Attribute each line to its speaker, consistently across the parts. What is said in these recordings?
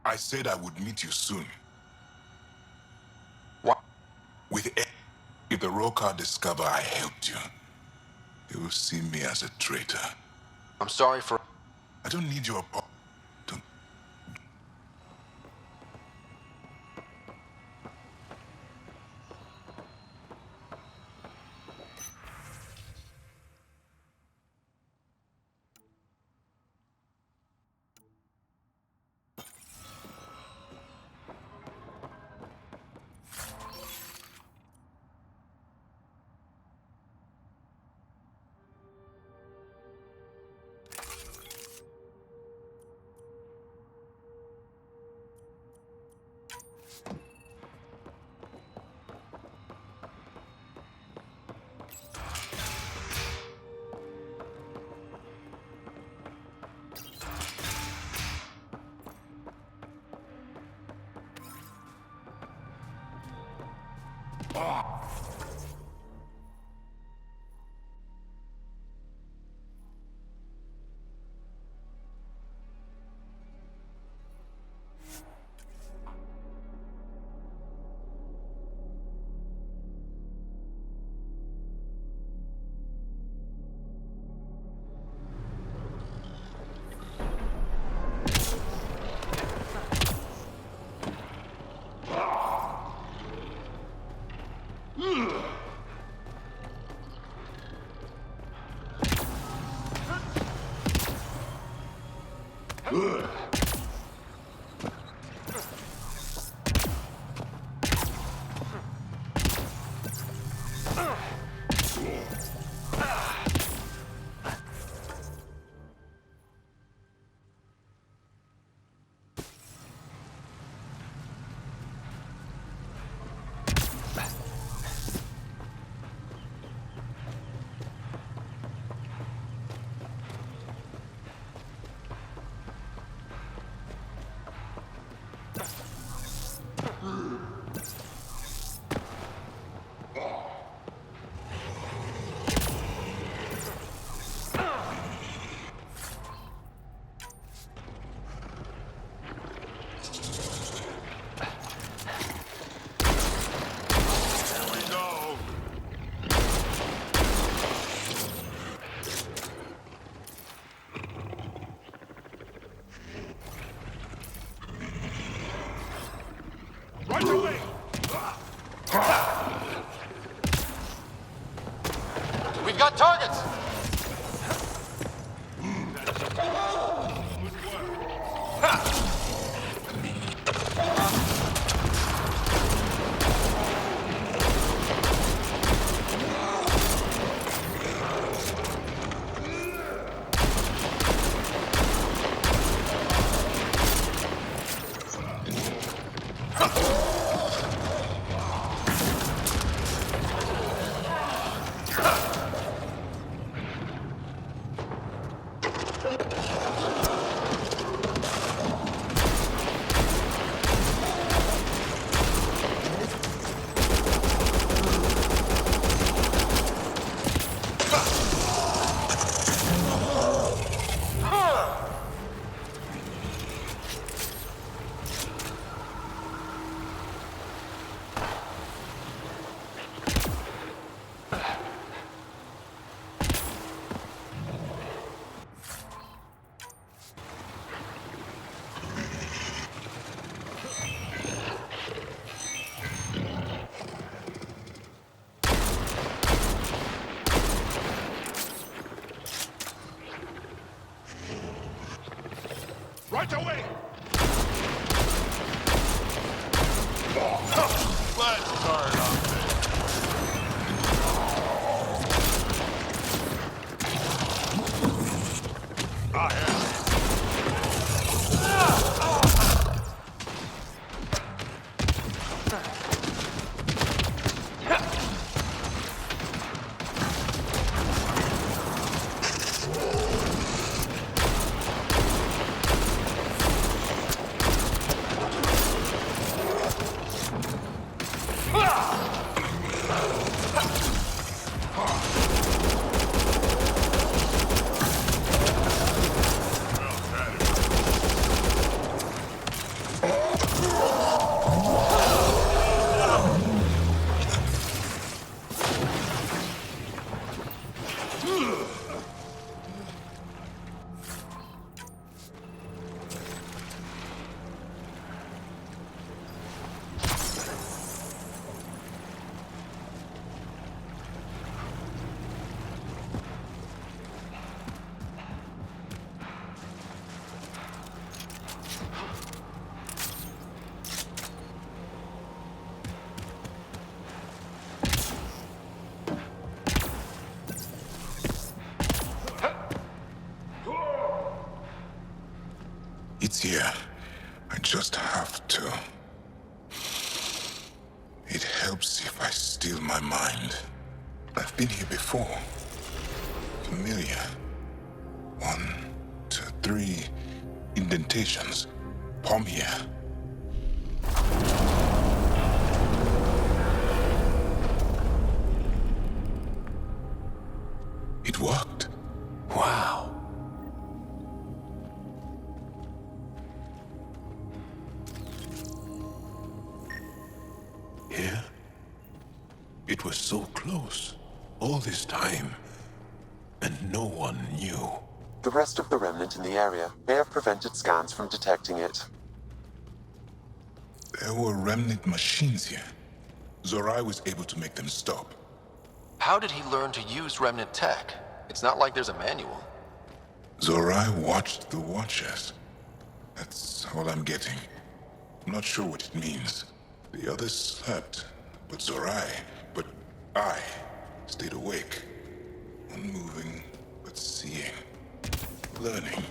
Speaker 1: I said I would meet you soon. What? If the Roka discover I helped you, they will see me as a traitor.
Speaker 2: I'm sorry for...
Speaker 1: I don't need your apology.
Speaker 2: We've got targets!
Speaker 3: Start on Ah, yeah.
Speaker 1: It's here. I just have to. It helps if I steal my mind. I've been here before. Familiar. 1, 2, 3 indentations. Palm here. It worked.
Speaker 2: Wow.
Speaker 1: Here? It was so close. All this time. And no one knew.
Speaker 4: The rest of the remnant in the area may have prevented scans from detecting it.
Speaker 1: There were remnant machines here. Zorai was able to make them stop.
Speaker 2: How did he learn to use remnant tech? It's not like there's a manual.
Speaker 1: Zorai watched the Watchers. That's all I'm getting. I'm not sure what it means. The others slept, but I stayed awake. Unmoving, but seeing. Learning.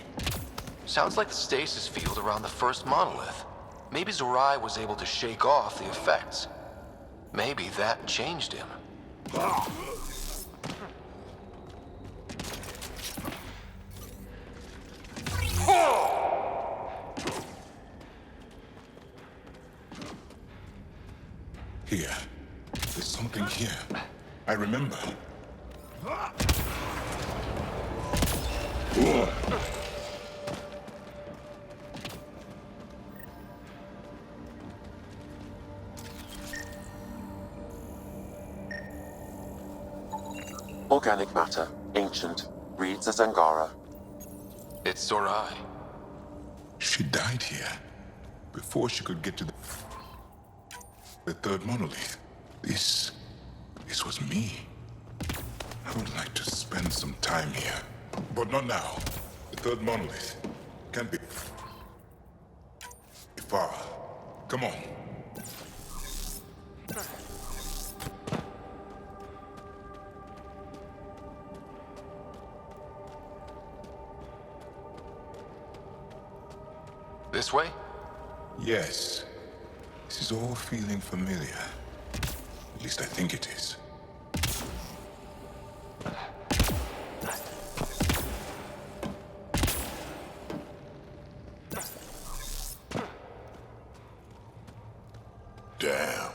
Speaker 2: Sounds like the stasis field around the first monolith. Maybe Zorai was able to shake off the effects. Maybe that changed him.
Speaker 1: Here. There's something here. I remember.
Speaker 4: Organic matter, ancient, reads as Angara.
Speaker 2: It's Zorai.
Speaker 1: She died here. Before she could get to the third monolith. This was me. I would like to spend some time here. But not now. The third monolith can't be far. Come on.
Speaker 2: This way?
Speaker 1: Yes. This is all feeling familiar. At least I think it is. Damn.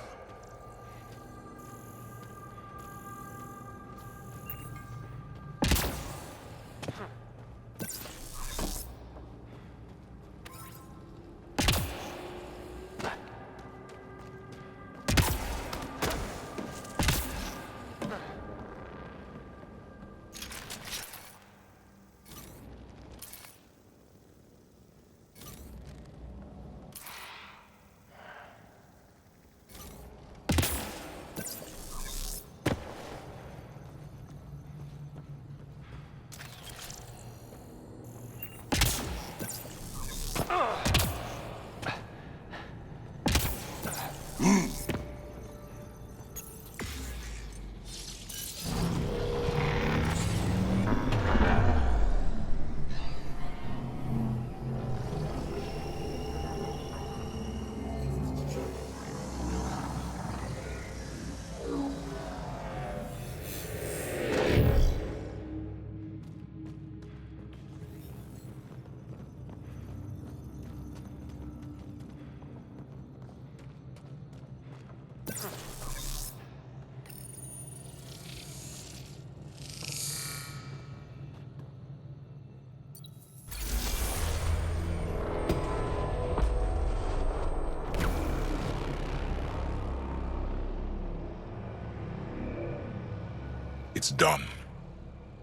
Speaker 1: It's done.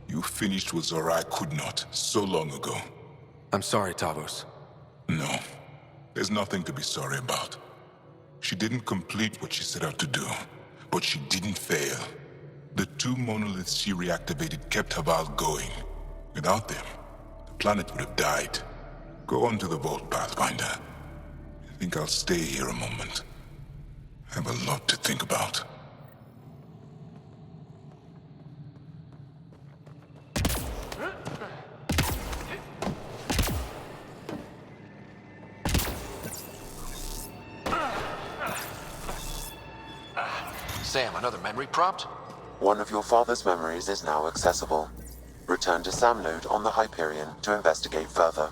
Speaker 1: You finished what Zorai could not so long ago.
Speaker 2: I'm sorry, Tavos.
Speaker 1: No, there's nothing to be sorry about. She didn't complete what she set out to do, but she didn't fail. The two monoliths she reactivated kept Haval going. Without them, the planet would have died. Go on to the vault, Pathfinder. I think I'll stay here a moment. I have a lot to think about.
Speaker 2: Sam, another memory prompt?
Speaker 4: One of your father's memories is now accessible. Return to Sam Node on the Hyperion to investigate further.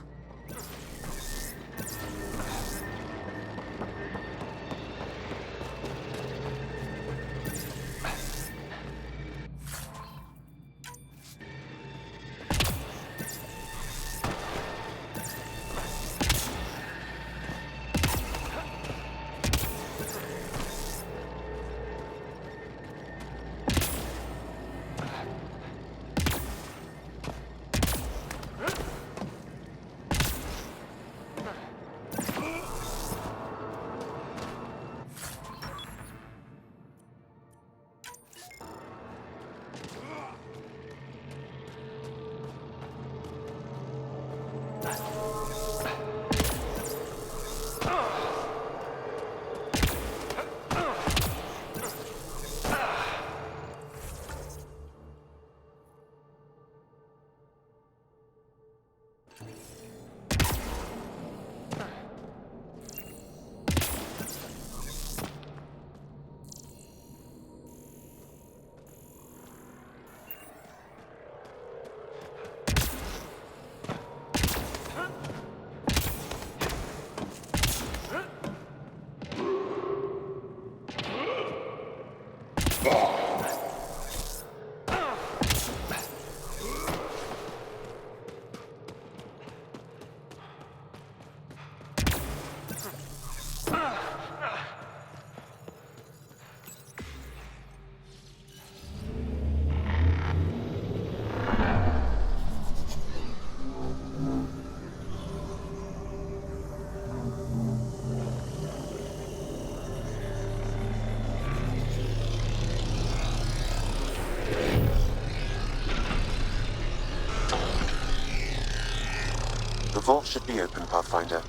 Speaker 4: The vault should be open, Pathfinder.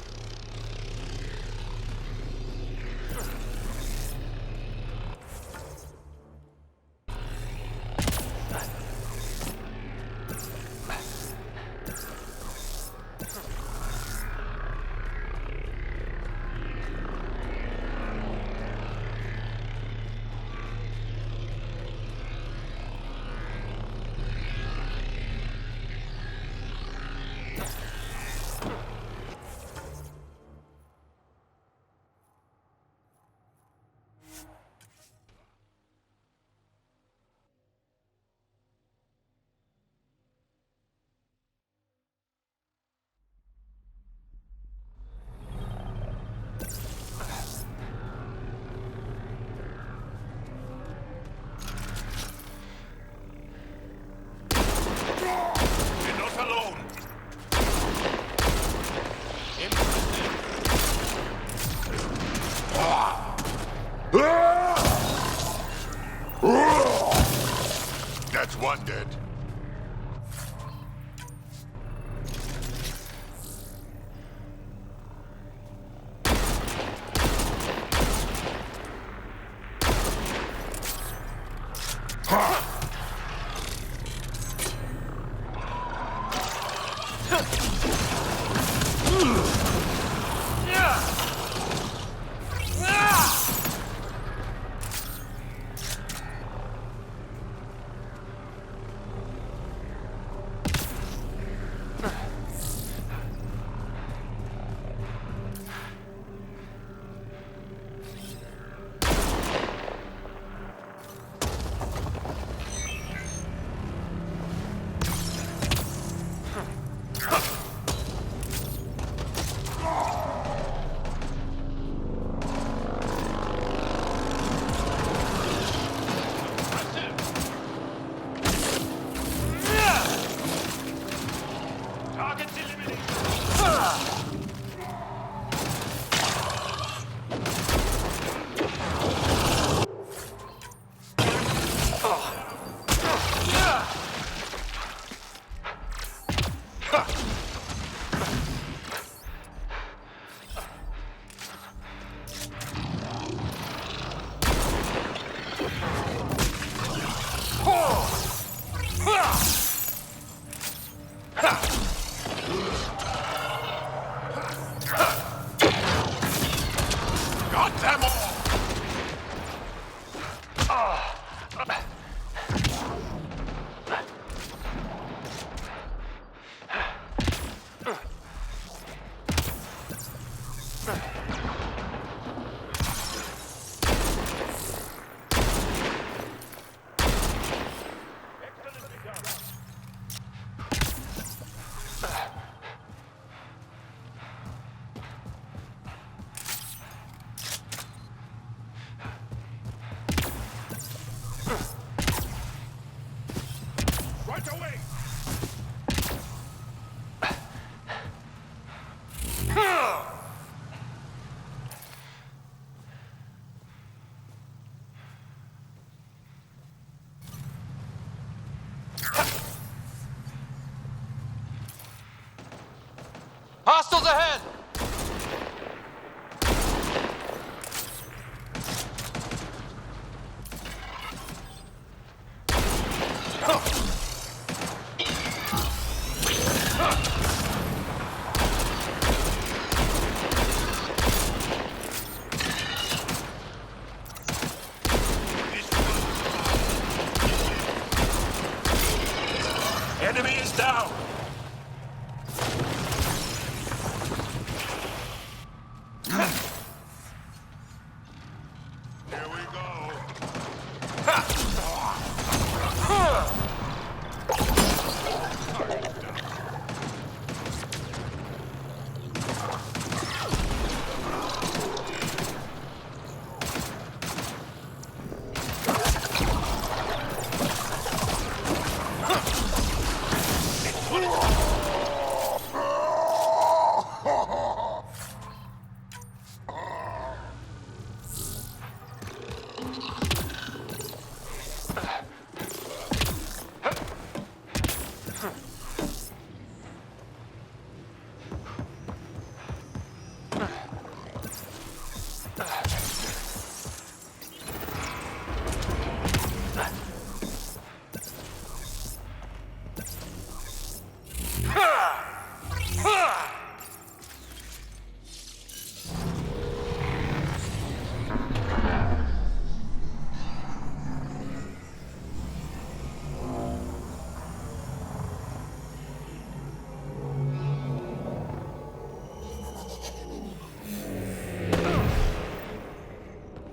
Speaker 3: We're not alone. That's one dead.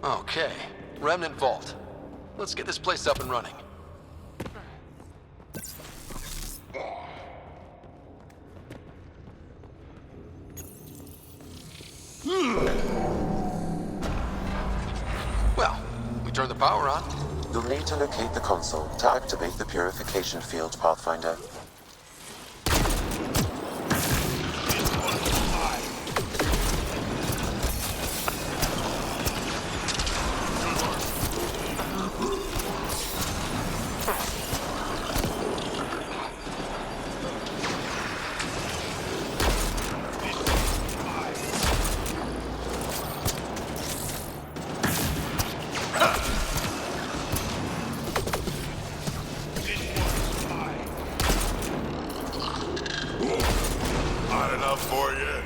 Speaker 2: Okay, Remnant Vault. Let's get this place up and running. Well, we turned the power on.
Speaker 4: You'll need to locate the console to activate the purification field, Pathfinder.
Speaker 3: Not enough for you.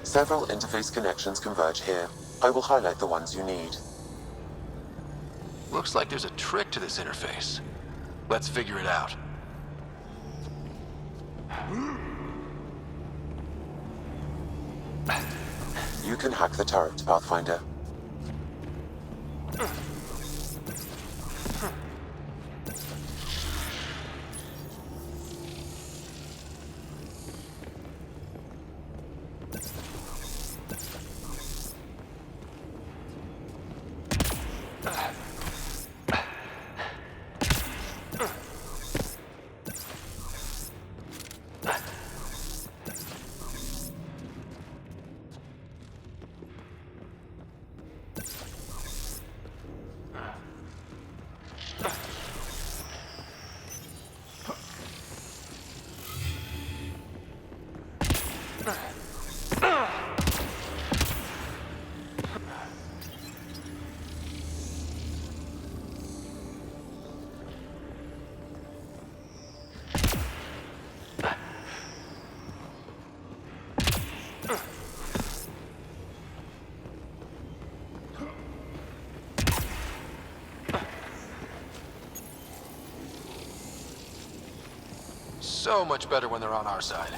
Speaker 4: Several interface connections converge here. I will highlight the ones you need.
Speaker 2: Looks like there's a trick to this interface. Let's figure it out.
Speaker 4: You can hack the turret, Pathfinder.
Speaker 2: So much better when they're on our side.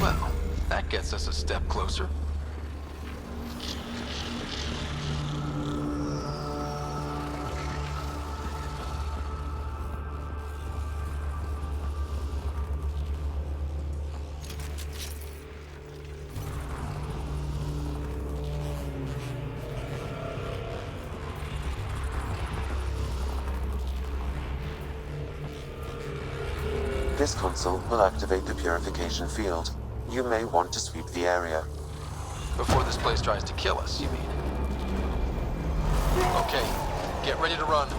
Speaker 2: Well, that gets us a step closer.
Speaker 4: This console will activate the purification field. You may want to sweep the area.
Speaker 2: Before this place tries to kill us, you mean? Okay, get ready to run.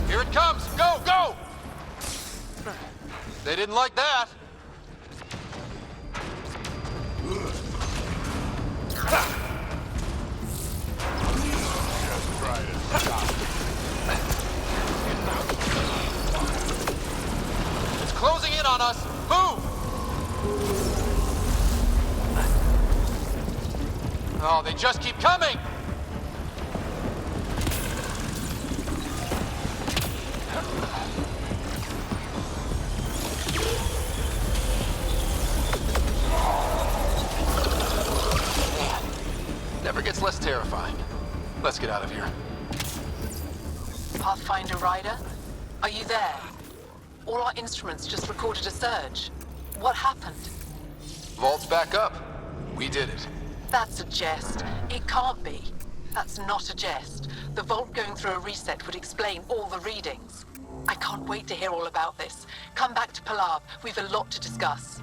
Speaker 2: Here it comes! Go, go! They didn't like that.
Speaker 3: Just try to stop it.
Speaker 2: It's closing in on us. Move! Oh, they just keep coming! Never gets less terrifying. Let's get out of here.
Speaker 5: Pathfinder Rider? Are you there? All our instruments just recorded a surge. What happened?
Speaker 2: Vault's back up. We did it.
Speaker 5: That's a jest. It can't be. That's not a jest. The vault going through a reset would explain all the readings. I can't wait to hear all about this. Come back to Palab. We've a lot to discuss.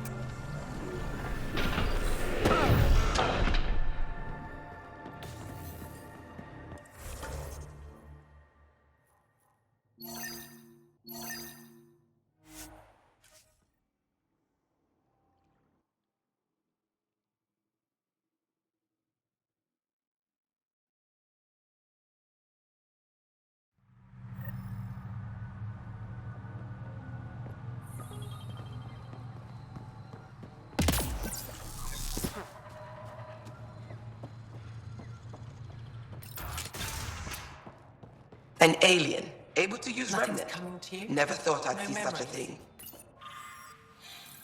Speaker 6: An alien, able to use
Speaker 5: Nothing's
Speaker 6: remnant.
Speaker 5: coming to you?
Speaker 6: Never thought I'd
Speaker 5: No
Speaker 6: see such a
Speaker 5: memories.
Speaker 6: thing.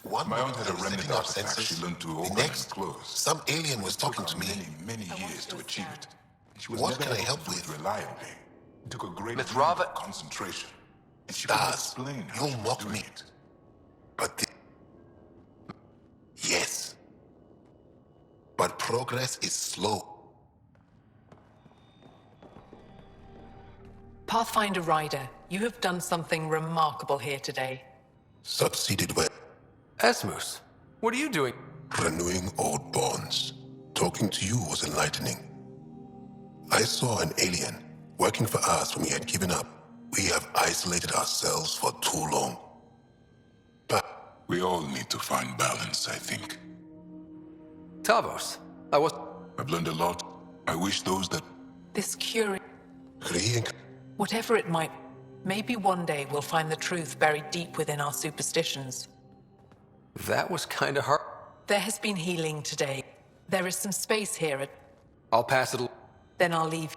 Speaker 3: One
Speaker 1: My aunt
Speaker 3: moment
Speaker 1: had
Speaker 3: I
Speaker 1: a
Speaker 3: was
Speaker 1: remnant
Speaker 3: setting up
Speaker 1: artifact
Speaker 3: sensors.
Speaker 1: she learned to
Speaker 3: The
Speaker 1: open
Speaker 3: next,
Speaker 1: and close.
Speaker 3: some alien was talking to me.
Speaker 1: Many years to achieve it. She was
Speaker 3: What
Speaker 1: never
Speaker 3: can I
Speaker 1: able
Speaker 3: help
Speaker 1: to do it
Speaker 3: with?
Speaker 1: reliably. It took a great
Speaker 2: Mithrava-
Speaker 1: deal of concentration. And she couldn't
Speaker 3: Stars,
Speaker 1: explain how
Speaker 3: you
Speaker 1: she was
Speaker 3: mock
Speaker 1: doing
Speaker 3: me.
Speaker 1: it.
Speaker 3: But yes. But progress is slow.
Speaker 5: Pathfinder Rider, you have done something remarkable here today.
Speaker 3: Succeeded well.
Speaker 2: Esmus, what are you doing?
Speaker 3: Renewing old bonds. Talking to you was enlightening. I saw an alien working for us when we had given up. We have isolated ourselves for too long. But
Speaker 1: We all need to find balance, I think.
Speaker 2: Tavos,
Speaker 1: I've learned a lot. I wish those that
Speaker 5: This curious...
Speaker 3: reinc-
Speaker 5: Whatever it might... Maybe one day we'll find the truth buried deep within our superstitions.
Speaker 2: That was kinda hard.
Speaker 5: There has been healing today. There is some space here at...
Speaker 2: I'll pass it.
Speaker 5: Then I'll leave.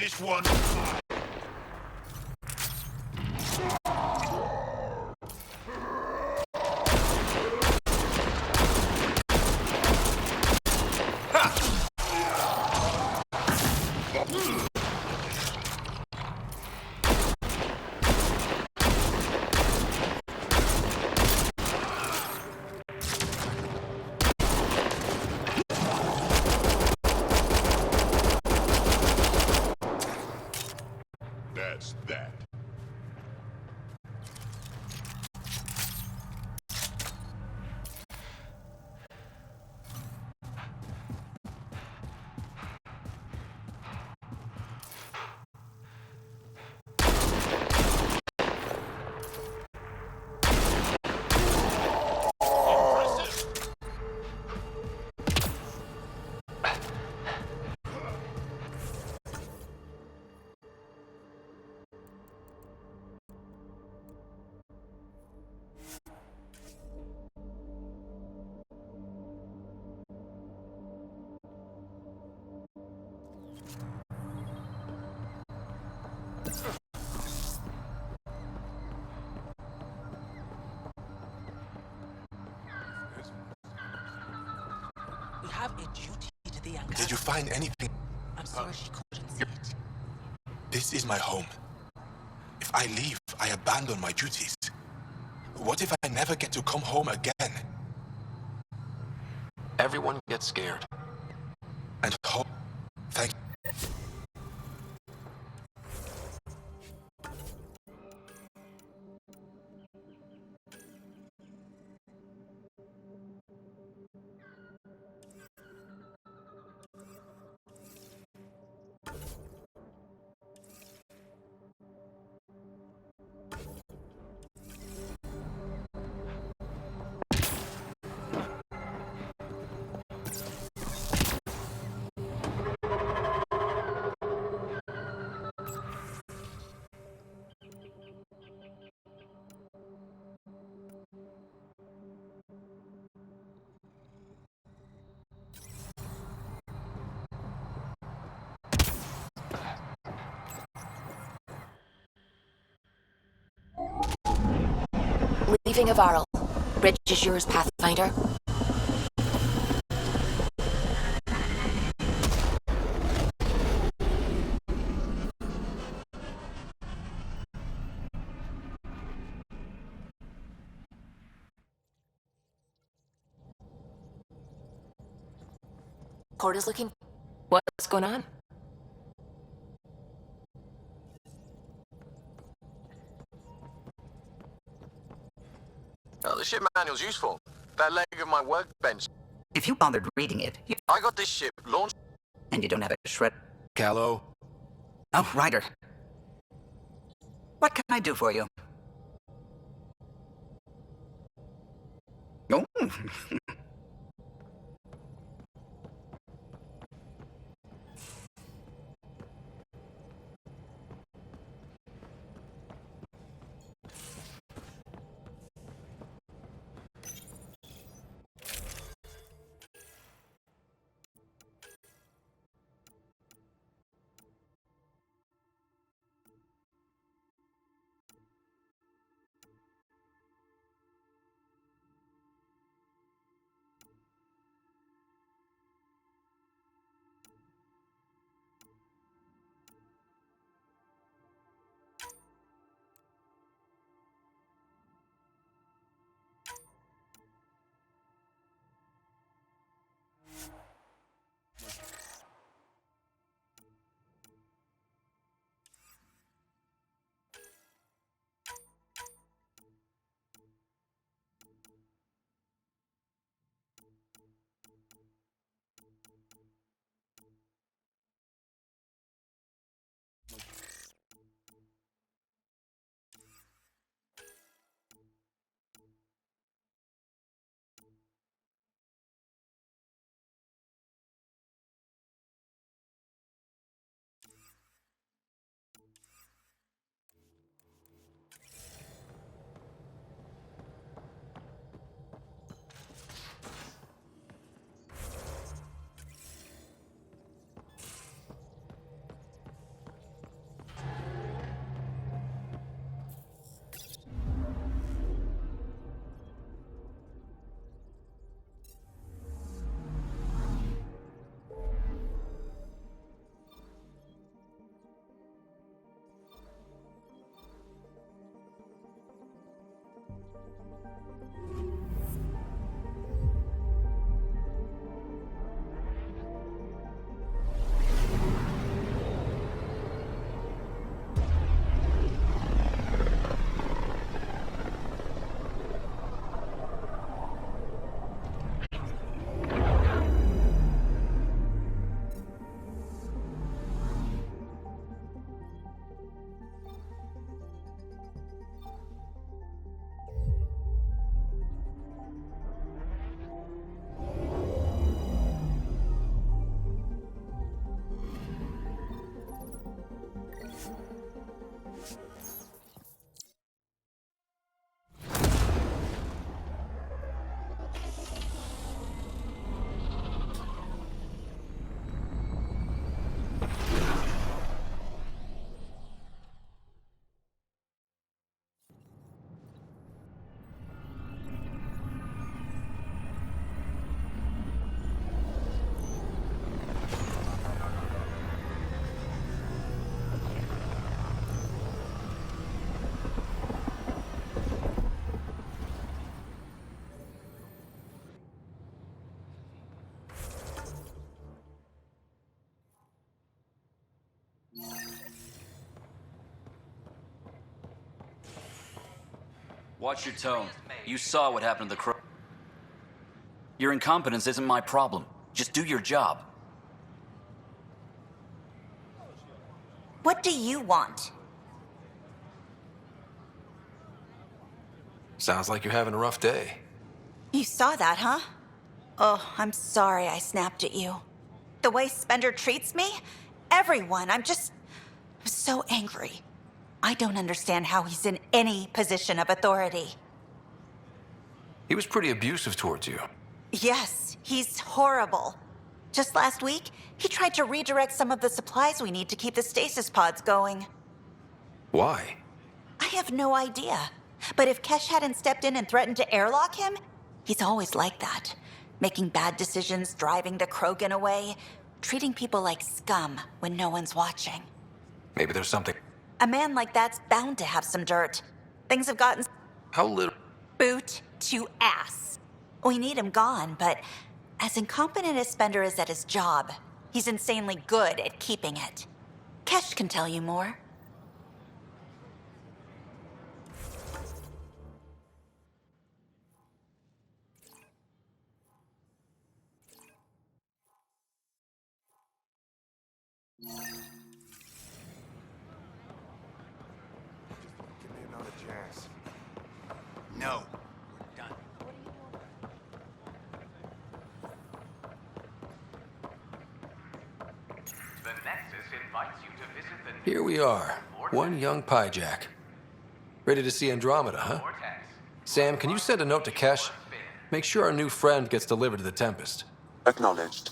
Speaker 1: this one. That's that.
Speaker 5: We have a duty to the young girl.
Speaker 7: Did you find anything?
Speaker 5: I'm sorry she couldn't see it.
Speaker 7: This is my home. If I leave, I abandon my duties. What if I never get to come home again?
Speaker 2: Everyone gets scared.
Speaker 7: And home. Thank
Speaker 8: Leaving Avarl. Bridge is yours, Pathfinder. Court is looking... What's going on?
Speaker 2: Oh, the ship manual's useful. That leg of my workbench.
Speaker 9: If you bothered reading it,
Speaker 2: I got this ship launched.
Speaker 9: and you don't have a shred...
Speaker 2: Callow.
Speaker 9: Oh, Ryder. What can I do for you? Oh.
Speaker 10: Watch your tone. You saw what happened to the crow. Your incompetence isn't my problem. Just do your job.
Speaker 11: What do you want?
Speaker 2: Sounds like you're having a rough day.
Speaker 11: You saw that, huh? Oh, I'm sorry I snapped at you. The way Spender treats me? Everyone, I'm so angry. I don't understand how he's in any position of authority.
Speaker 2: He was pretty abusive towards you.
Speaker 11: Yes, he's horrible. Just last week, he tried to redirect some of the supplies we need to keep the stasis pods going.
Speaker 2: Why?
Speaker 11: I have no idea. But if Kesh hadn't stepped in and threatened to airlock him, he's always like that. Making bad decisions, driving the Krogan away, treating people like scum when no one's watching.
Speaker 2: Maybe there's something...
Speaker 11: A man like that's bound to have some dirt. Things have gotten...
Speaker 2: How little...
Speaker 11: Boot to ass. We need him gone, but as incompetent as Spender is at his job, he's insanely good at keeping it. Kesh can tell you more.
Speaker 12: Give me another chance.
Speaker 7: No. We're done.
Speaker 13: The Nexus invites you to visit the
Speaker 2: Here we are. One young Pyjack. Ready to see Andromeda, huh?
Speaker 13: Vortex.
Speaker 2: Sam, can you send a note to Kesh? Make sure our new friend gets delivered to the Tempest.
Speaker 4: Acknowledged.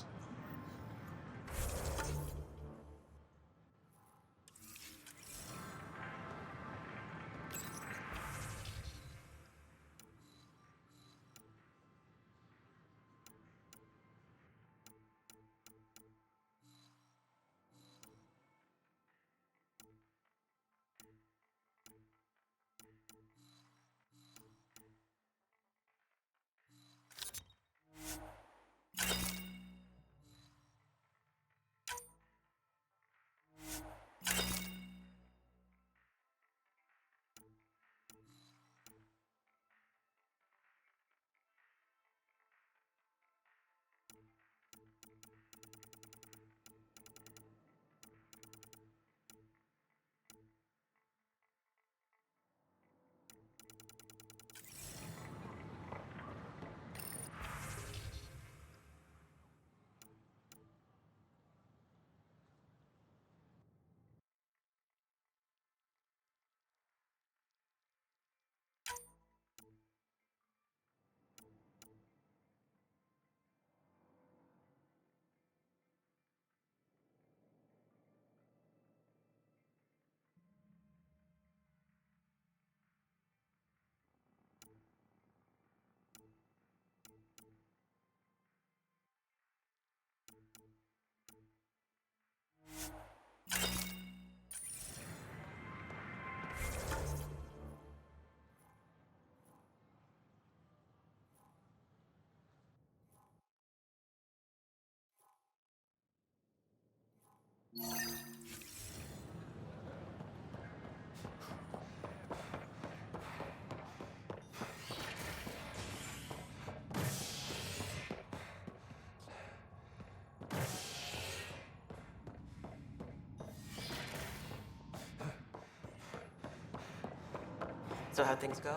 Speaker 6: So how'd things go?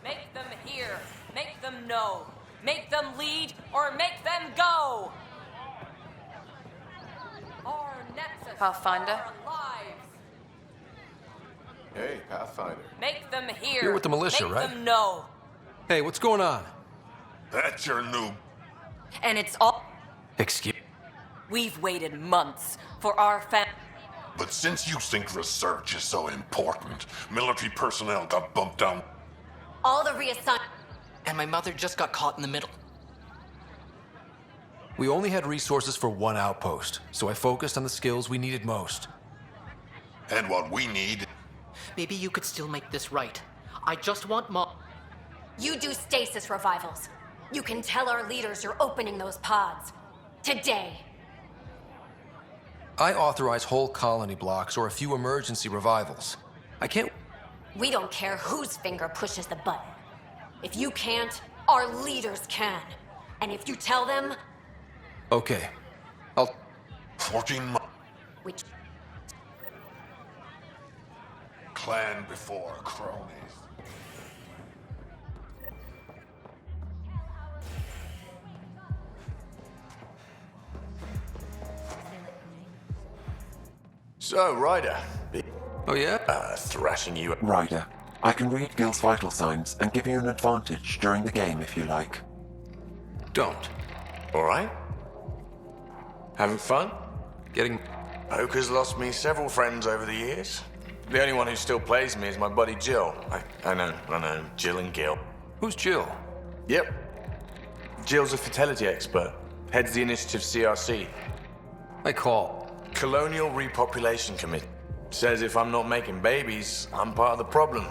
Speaker 14: Make them hear. Make them know. Make them lead or make them go. Our Nexus.
Speaker 5: Pathfinder?
Speaker 14: Our lives.
Speaker 12: Hey, Pathfinder.
Speaker 14: Make them hear.
Speaker 2: You're with the militia,
Speaker 14: make
Speaker 2: right?
Speaker 14: Make them know.
Speaker 2: Hey, what's going on?
Speaker 1: That's your new...
Speaker 14: And it's all.
Speaker 2: Excuse...
Speaker 14: We've waited months for our family.
Speaker 1: But since you think research is so important, military personnel got bumped down.
Speaker 14: All the reassigned.
Speaker 6: And my mother just got caught in the middle.
Speaker 2: We only had resources for one outpost, so I focused on the skills we needed most.
Speaker 1: And what we need...
Speaker 6: Maybe you could still make this right. I just want Mom.
Speaker 15: You do stasis revivals. You can tell our leaders you're opening those pods. Today.
Speaker 2: I authorize whole colony blocks or a few emergency revivals. I can't...
Speaker 15: We don't care whose finger pushes the button. If you can't, our leaders can. And if you tell them,
Speaker 16: Okay. I'll...
Speaker 3: 14 months.
Speaker 15: which
Speaker 3: Clan before cronies.
Speaker 12: So, Ryder.
Speaker 16: Oh, yeah?
Speaker 12: Thrashing you.
Speaker 4: Ryder, I can read Gil's vital signs and give you an advantage during the game if you like.
Speaker 16: Don't.
Speaker 12: Alright? Having fun?
Speaker 16: Getting...
Speaker 12: Poker's lost me several friends over the years. The only one who still plays me is my buddy Jill. I know. Jill and Gil.
Speaker 16: Who's Jill?
Speaker 12: Yep. Jill's a fertility expert. Heads the initiative CRC.
Speaker 16: I call.
Speaker 12: Colonial Repopulation Committee. Says if I'm not making babies, I'm part of the problem.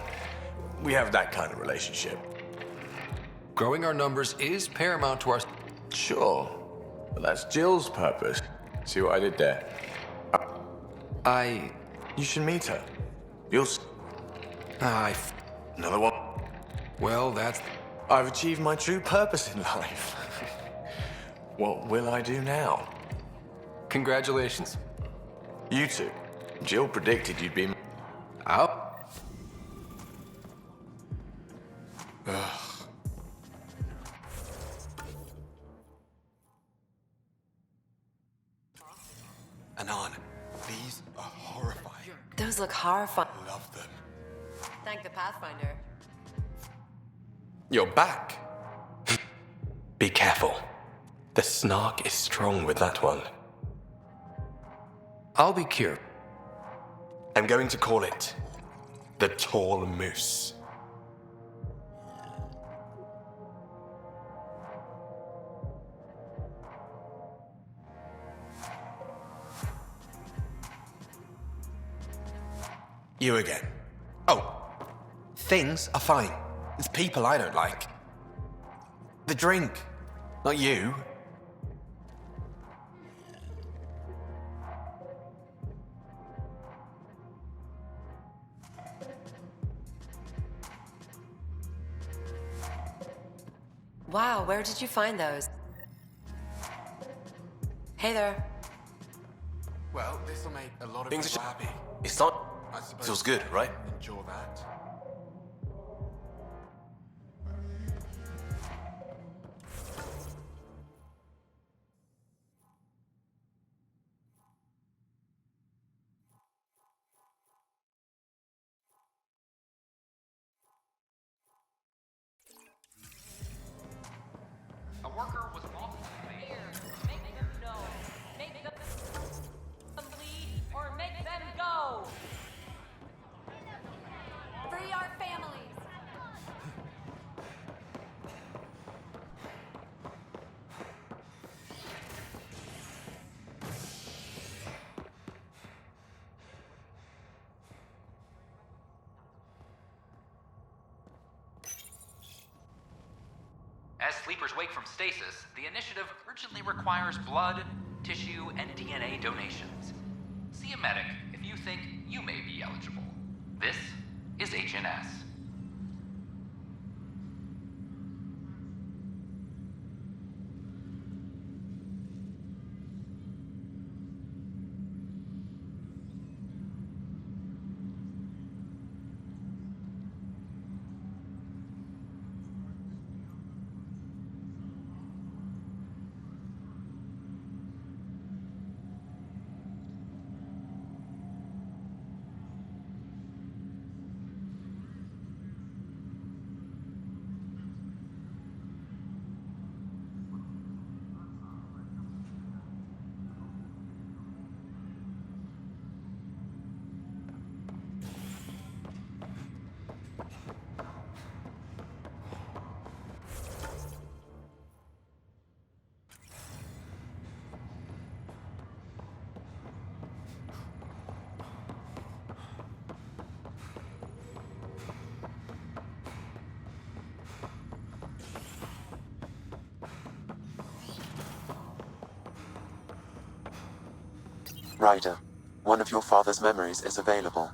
Speaker 12: We have that kind of relationship.
Speaker 16: Growing our numbers is paramount to our...
Speaker 12: Sure. But that's Jill's purpose. See what I did there? You should meet her. You'll... Another one.
Speaker 16: Well, that's...
Speaker 12: I've achieved my true purpose in life. What will I do now?
Speaker 16: Congratulations.
Speaker 12: You two. Jill predicted you'd be...
Speaker 16: Out.
Speaker 7: Anon, these are horrifying.
Speaker 8: Those look horrifying.
Speaker 7: Love them.
Speaker 8: Thank the Pathfinder.
Speaker 7: You're back. Be careful. The snark is strong with that one.
Speaker 16: I'll be cured.
Speaker 7: I'm going to call it the Tall Moose. You again. Oh, things are fine. It's people I don't like. The drink, not you.
Speaker 8: Wow, where did you find those? Hey there.
Speaker 7: Well, this'll make a lot of
Speaker 17: Things
Speaker 7: people
Speaker 17: are
Speaker 7: happy.
Speaker 17: It's not.
Speaker 7: I suppose
Speaker 17: Feels good, right?
Speaker 7: Enjoy that.
Speaker 13: A worker was lost.
Speaker 14: Here, make them know. Make them lead or make them go.
Speaker 15: free our families.
Speaker 13: As sleepers wake from stasis, the initiative urgently requires blood, tissue, and DNA donations. See a medic if you think you may be eligible. This is HNS.
Speaker 4: Ryder, one of your father's memories is available.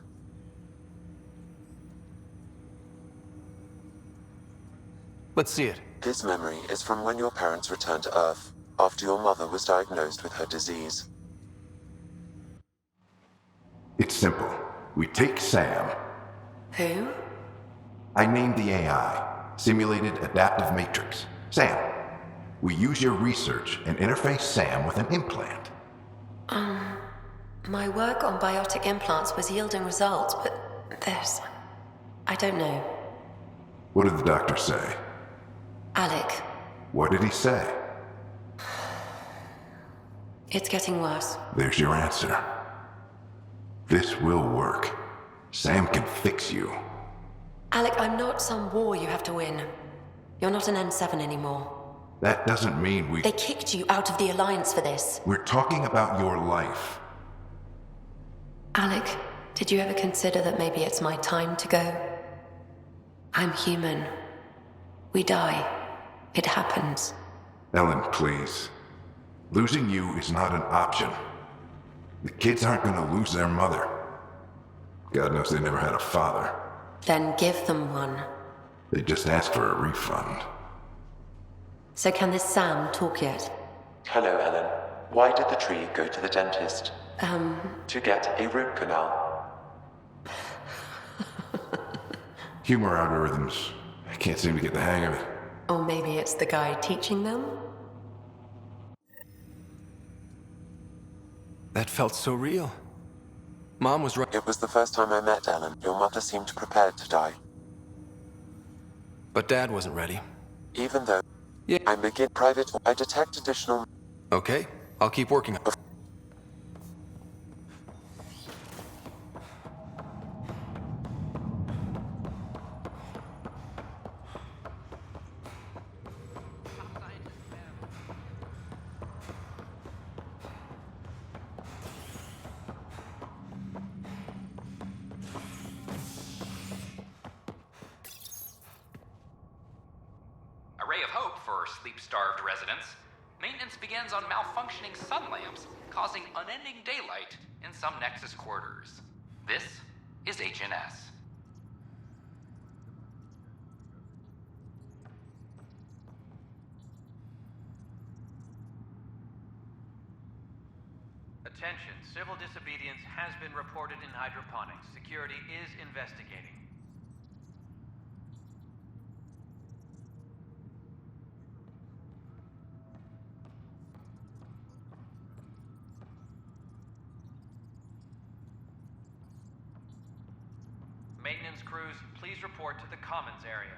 Speaker 16: Let's see it.
Speaker 4: This memory is from when your parents returned to Earth, after your mother was diagnosed with her disease.
Speaker 17: It's simple. We take Sam.
Speaker 8: Who?
Speaker 17: I named the AI, Simulated Adaptive Matrix. Sam. We use your research and interface Sam with an implant.
Speaker 8: My work on biotic implants was yielding results, but this... I don't know.
Speaker 17: What did the doctor say?
Speaker 8: Alec,
Speaker 17: What did he say?
Speaker 8: it's getting worse.
Speaker 17: There's your answer. This will work. Sam can fix you.
Speaker 8: Alec, I'm not some war you have to win. You're not an N7 anymore.
Speaker 17: That doesn't mean we...
Speaker 8: They kicked you out of the Alliance for this.
Speaker 17: We're talking about your life.
Speaker 8: Alec, did you ever consider that maybe it's my time to go? I'm human. We die. It happens.
Speaker 17: Ellen, please. Losing you is not an option. The kids aren't gonna lose their mother. God knows they never had a father.
Speaker 8: Then give them one.
Speaker 17: They just asked for a refund.
Speaker 8: So can this Sam talk yet?
Speaker 4: Hello, Ellen. Why did the tree go to the dentist? To get a root canal.
Speaker 17: Humor algorithms. I can't seem to get the hang of it.
Speaker 8: Or maybe it's the guy teaching them?
Speaker 7: That felt so real. Mom was right.
Speaker 4: It was the first time I met Ellen. Your mother seemed prepared to die.
Speaker 7: But Dad wasn't ready.
Speaker 4: Even though I begin private, I detect additional...
Speaker 7: Okay, I'll keep working on it.
Speaker 13: A ray of hope for sleep-starved residents. Maintenance begins on malfunctioning sun lamps, causing unending daylight in some Nexus quarters. This is HNS.
Speaker 18: Attention, civil disobedience has been reported in hydroponics. Security is investigating. Maintenance crews, please report to the commons area.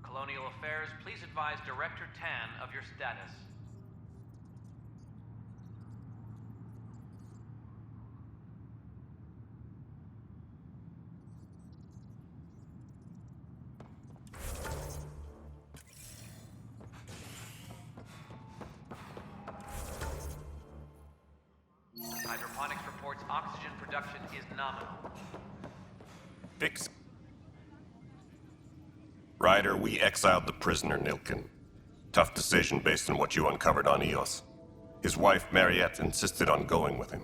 Speaker 18: Colonial Affairs, please advise Director Tan of your status. Hydroponics reports oxygen production is nominal.
Speaker 19: Fix. Ryder, we exiled the prisoner Nilkin. Tough decision based on what you uncovered on Eos. His wife, Mariette, insisted on going with him.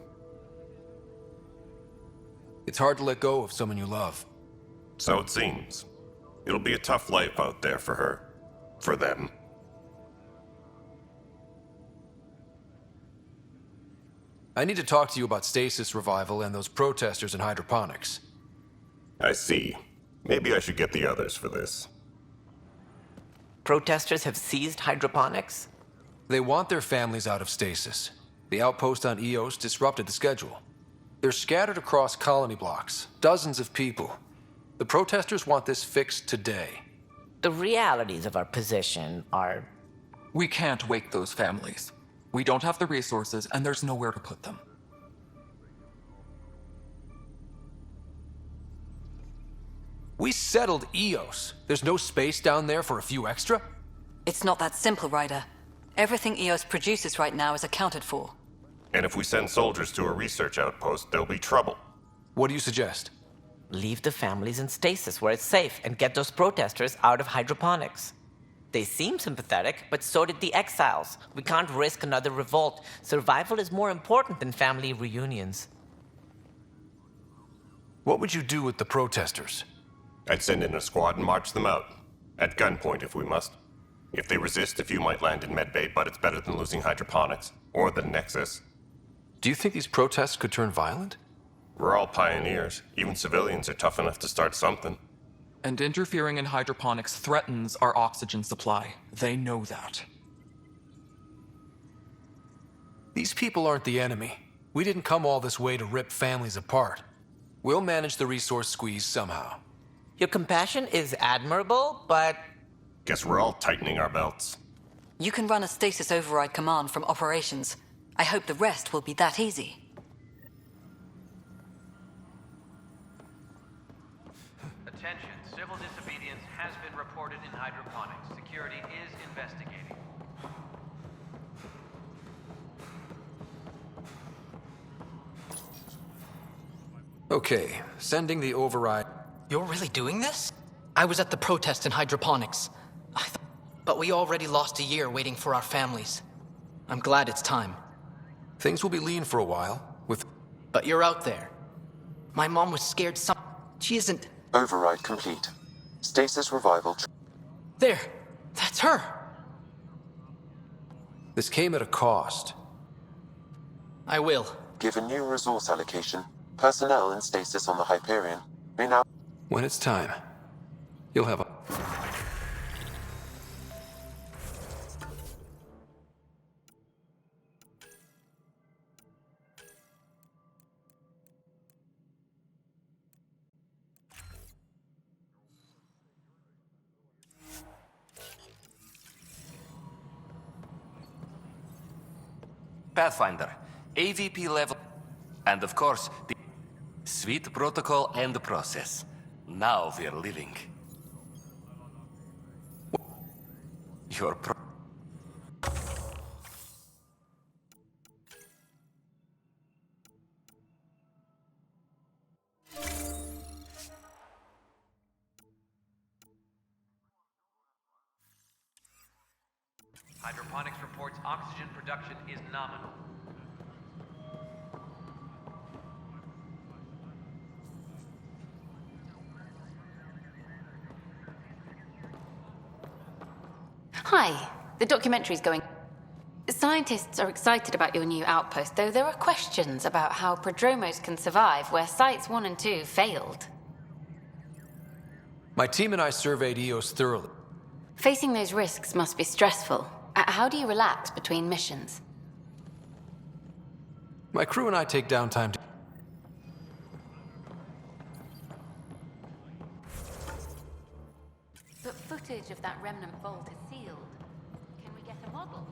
Speaker 16: It's hard to let go of someone you love.
Speaker 19: So it seems. It'll be a tough life out there for her. For them.
Speaker 16: I need to talk to you about stasis revival and those protesters in hydroponics.
Speaker 19: I see. Maybe I should get the others for this.
Speaker 20: Protesters have seized hydroponics?
Speaker 16: They want their families out of stasis. The outpost on Eos disrupted the schedule. They're scattered across colony blocks, dozens of people. The protesters want this fixed today.
Speaker 20: The realities of our position are...
Speaker 21: We can't wake those families. We don't have the resources, and there's nowhere to put them.
Speaker 16: We settled Eos. There's no space down there for a few extra?
Speaker 22: It's not that simple, Ryder. Everything Eos produces right now is accounted for.
Speaker 19: And if we send soldiers to a research outpost, there'll be trouble.
Speaker 16: What do you suggest?
Speaker 20: Leave the families in stasis where it's safe and get those protesters out of hydroponics. They seem sympathetic, but so did the exiles. We can't risk another revolt. Survival is more important than family reunions.
Speaker 16: What would you do with the protesters?
Speaker 19: I'd send in a squad and march them out. At gunpoint if we must. If they resist, a few might land in medbay, but it's better than losing hydroponics. Or the Nexus.
Speaker 16: Do you think these protests could turn violent?
Speaker 19: We're all pioneers. Even civilians are tough enough to start something.
Speaker 21: And interfering in hydroponics threatens our oxygen supply. They know that.
Speaker 16: These people aren't the enemy. We didn't come all this way to rip families apart. We'll manage the resource squeeze somehow.
Speaker 20: Your compassion is admirable, but...
Speaker 19: Guess we're all tightening our belts.
Speaker 22: You can run a stasis override command from operations. I hope the rest will be that easy.
Speaker 18: Attention, civil disobedience has been reported in hydroponics. Security is investigating.
Speaker 16: Okay, sending the override.
Speaker 6: You're really doing this? I was at the protest in hydroponics. But we already lost a year waiting for our families. I'm glad it's time.
Speaker 16: Things will be lean for a while,
Speaker 6: But you're out there. My mom was scared She isn't...
Speaker 4: Override complete. Stasis revival.
Speaker 6: There! That's her!
Speaker 16: This came at a cost.
Speaker 6: I will.
Speaker 4: Given new resource allocation, personnel in stasis on the Hyperion may now...
Speaker 16: When it's time, you'll have a...
Speaker 9: Pathfinder, AVP level, and of course, the sweet protocol and the process. Now we're living. Your
Speaker 18: Hydroponics reports oxygen production is nominal.
Speaker 10: Hi, the documentary's going. Scientists are excited about your new outpost, though there are questions about how prodromos can survive where Sites 1 and 2 failed.
Speaker 16: My team and I surveyed EOS thoroughly.
Speaker 10: Facing those risks must be stressful. How do you relax between missions?
Speaker 16: My crew and I take downtime to...
Speaker 10: But footage of that remnant vault is sealed. Can we get a model?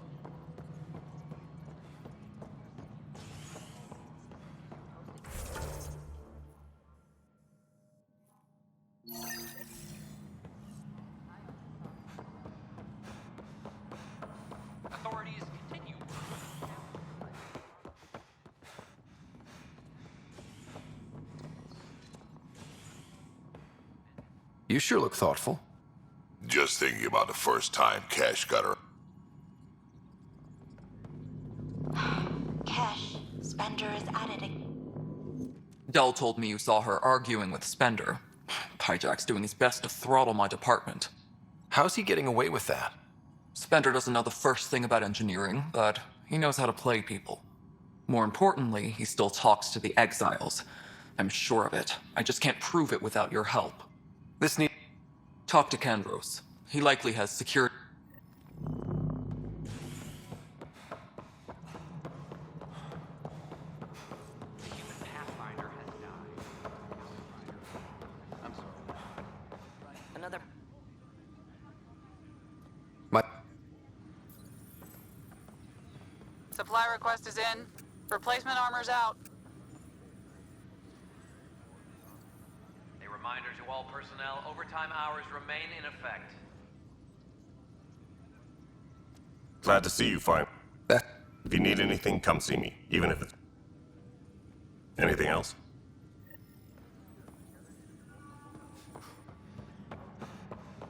Speaker 18: Authorities continue.
Speaker 16: You sure look thoughtful.
Speaker 3: Just thinking about the first time Cash got her.
Speaker 11: Cash, Spender is at it again.
Speaker 21: Dell told me you saw her arguing with Spender. Hijack's doing his best to throttle my department.
Speaker 16: How's he getting away with that?
Speaker 21: Spender doesn't know the first thing about engineering, but he knows how to play people. More importantly, he still talks to the exiles. I'm sure of it. I just can't prove it without your help.
Speaker 16: This need...
Speaker 21: Talk to Kandros. He likely has security.
Speaker 18: The human Pathfinder has died. I'm sorry.
Speaker 22: Another...
Speaker 16: My...
Speaker 23: Supply request is in. Replacement armor's out.
Speaker 18: A reminder to all personnel, overtime hours remain in effect.
Speaker 19: Glad to see you, fine. If you need anything, come see me, even if it's... Anything else?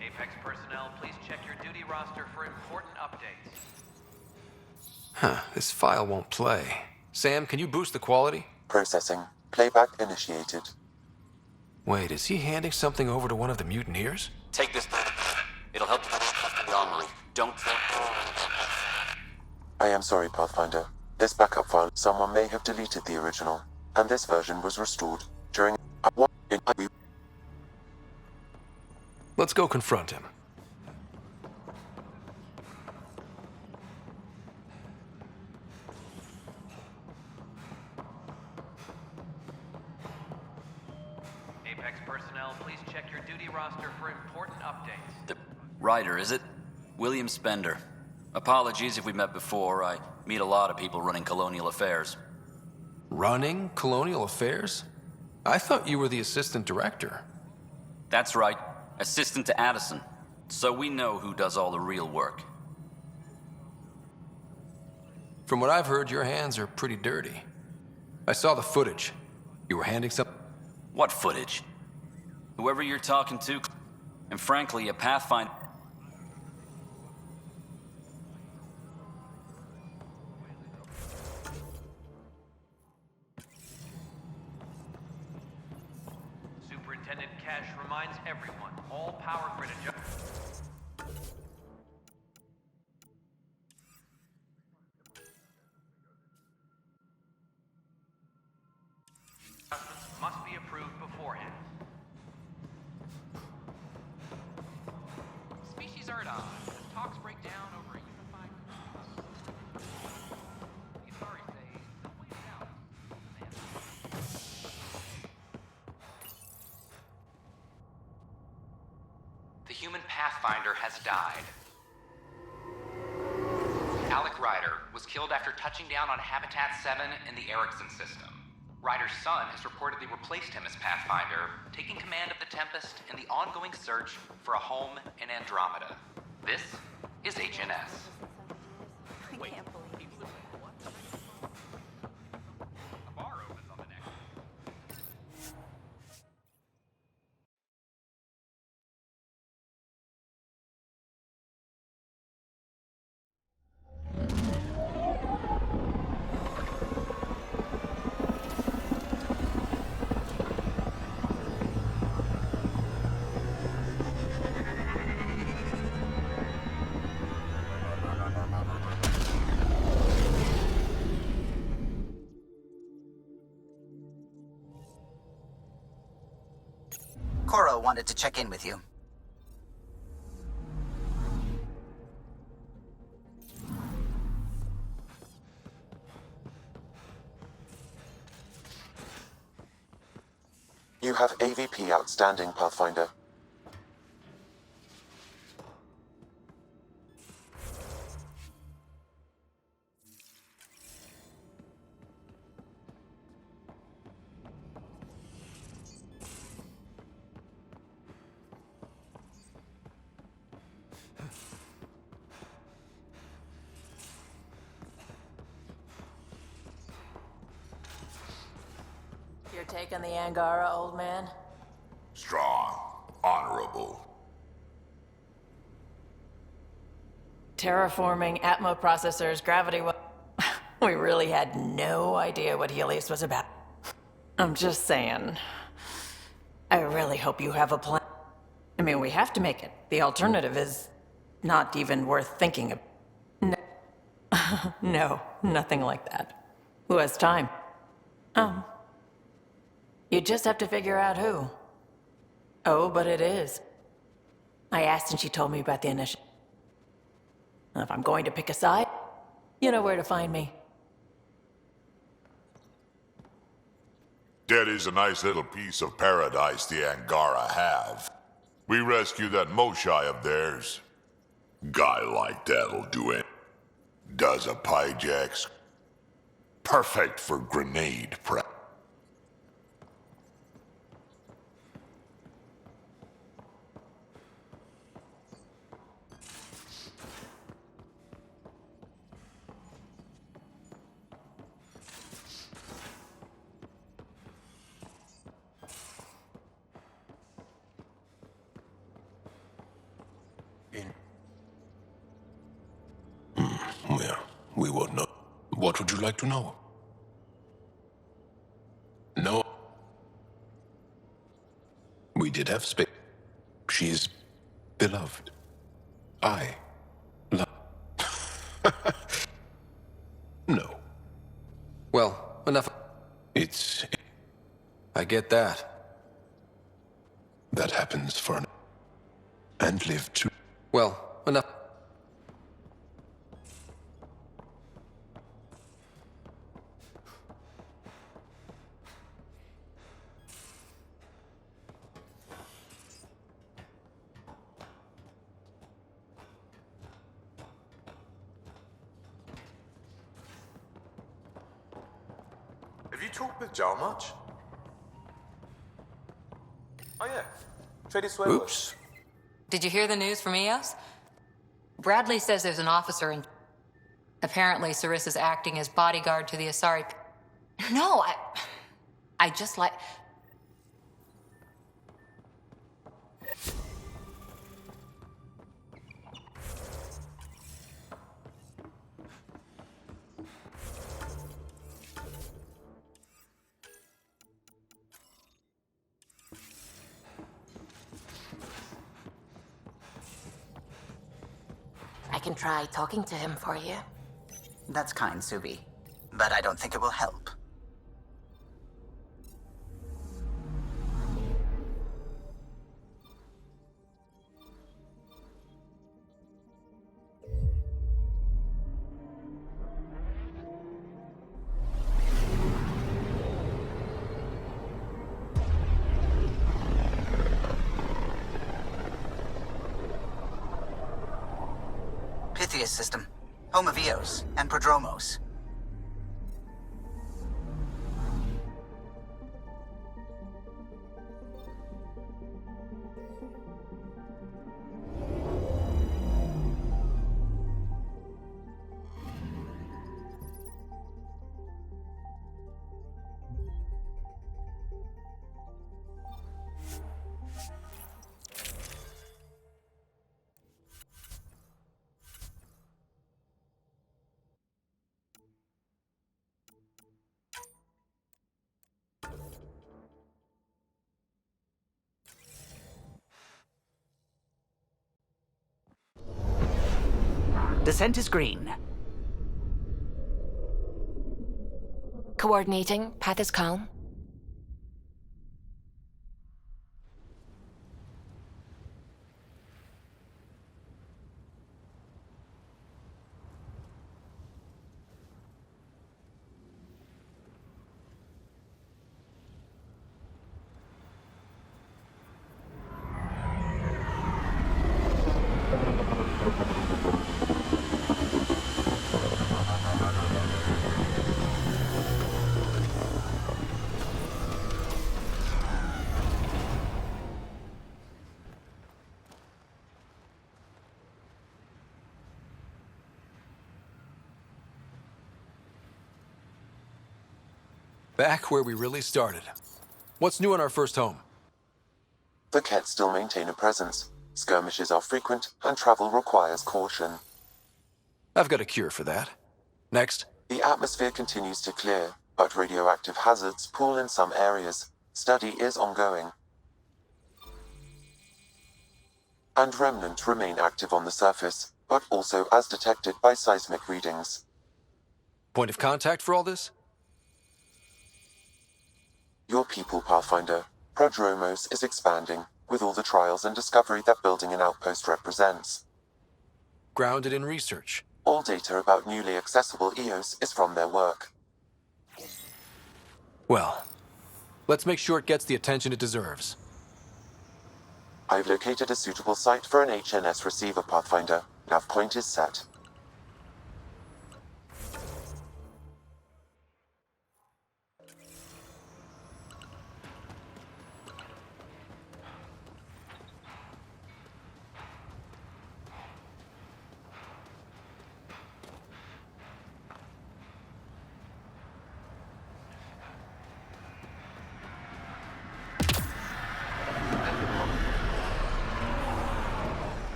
Speaker 18: Apex personnel, please check your duty roster for important updates.
Speaker 16: Huh, this file won't play. Sam, can you boost the quality?
Speaker 4: Processing. Playback initiated.
Speaker 16: Wait, is he handing something over to one of the mutineers?
Speaker 1: Take this. It'll help you the armory. Don't.
Speaker 4: I am sorry, Pathfinder. This backup file, someone may have deleted the original, and this version was restored during.
Speaker 16: Let's go confront him.
Speaker 18: Apex personnel, please check your duty roster for important updates.
Speaker 1: The Ryder, is it? William Spender. Apologies if we met before. I meet a lot of people running colonial affairs.
Speaker 16: Running colonial affairs? I thought you were the assistant director.
Speaker 1: That's right. Assistant to Addison. So we know who does all the real work.
Speaker 16: From what I've heard, your hands are pretty dirty. I saw the footage. You were handing some...
Speaker 1: What footage? Whoever you're talking to, and frankly, a Pathfinder...
Speaker 18: Superintendent Cash reminds everyone, all power grid adjustments must be approved beforehand.
Speaker 13: Species are at odds. Talks break down over a unified the authorities say they'll wait it out. The human Pathfinder has died. Alec Ryder was killed after touching down on Habitat 7 in the Erickson system. Ryder's son has reportedly replaced him as Pathfinder, taking command of the Tempest in the ongoing search for a home in Andromeda. This is HNS.
Speaker 11: I can't believe you.
Speaker 13: A bar opens on the next.
Speaker 2: Cora wanted to check in with you.
Speaker 4: You have AVP outstanding, Pathfinder.
Speaker 5: You're taking the Angara, old man?
Speaker 17: Strong, honorable.
Speaker 5: Terraforming, Atmo processors, gravity well. We really had no idea what Helios was about. I'm just saying. I really hope you have a plan. I mean, we have to make it. The alternative is not even worth thinking of. No, no, nothing like that. Who has time? You just have to figure out who. Oh, but it is. I asked and she told me about the initiative. If I'm going to pick a side, you know where to find me.
Speaker 17: That is a nice little piece of paradise the Angara have. We rescued that Moshai of theirs. Guy like that'll do it. Does a Pyjax. Perfect for grenade prep.
Speaker 3: Well, we won't know. What would you like to know? No. We did have space. She's beloved. I love. No.
Speaker 16: Well, enough.
Speaker 3: It's.
Speaker 16: I get that.
Speaker 3: That happens for an. And live too.
Speaker 16: Well, enough.
Speaker 12: Have you talked with Jar much? Oh yeah, traded swear words.
Speaker 16: Oops.
Speaker 22: Did you hear the news from EOS? Bradley says there's an officer in... Apparently, Sarissa's acting as bodyguard to the Asari... No, I just like...
Speaker 10: I can try talking to him for you.
Speaker 2: That's kind, Subi. But I don't think it will help. Pythia's system. Home of Eos and Prodromos.
Speaker 14: Descent is green.
Speaker 10: Coordinating. Path is calm.
Speaker 16: Back where we really started. What's new in our first home?
Speaker 4: The Kett still maintain a presence. Skirmishes are frequent, and travel requires caution.
Speaker 16: I've got a cure for that. Next.
Speaker 4: The atmosphere continues to clear, but radioactive hazards pool in some areas. Study is ongoing. And remnant remain active on the surface, but also as detected by seismic readings.
Speaker 16: Point of contact for all this?
Speaker 4: Your people, Pathfinder. Prodromos is expanding, with all the trials and discovery that building an outpost represents.
Speaker 16: Grounded in research.
Speaker 4: All data about newly accessible EOS is from their work.
Speaker 16: Well, let's make sure it gets the attention it deserves.
Speaker 4: I've located a suitable site for an HNS receiver, Pathfinder. Nav point is set.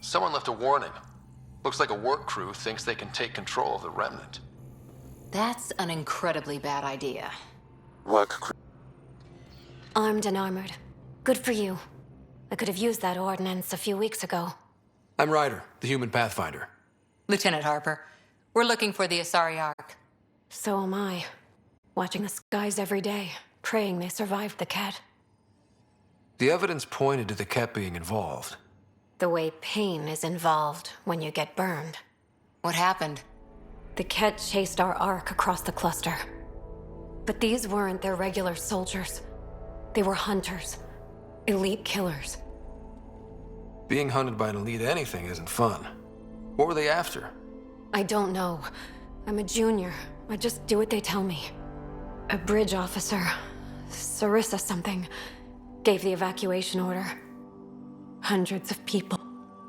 Speaker 16: Someone left a warning. Looks like a work crew thinks they can take control of the remnant.
Speaker 22: That's an incredibly bad idea.
Speaker 4: Work crew.
Speaker 8: Armed and armored. Good for you. I could have used that ordnance a few weeks ago.
Speaker 16: I'm Ryder, the human pathfinder.
Speaker 22: Lieutenant Harper, we're looking for the Asari Ark.
Speaker 8: So am I. Watching the skies every day, praying they survived the Ket.
Speaker 16: The evidence pointed to the Ket being involved.
Speaker 8: The way pain is involved when you get burned.
Speaker 22: What happened?
Speaker 8: The Ket chased our Ark across the cluster. But these weren't their regular soldiers. They were hunters. Elite killers.
Speaker 16: Being hunted by an elite anything isn't fun. What were they after?
Speaker 8: I don't know. I'm a junior. I just do what they tell me. A bridge officer, Sarissa something, gave the evacuation order. Hundreds of people.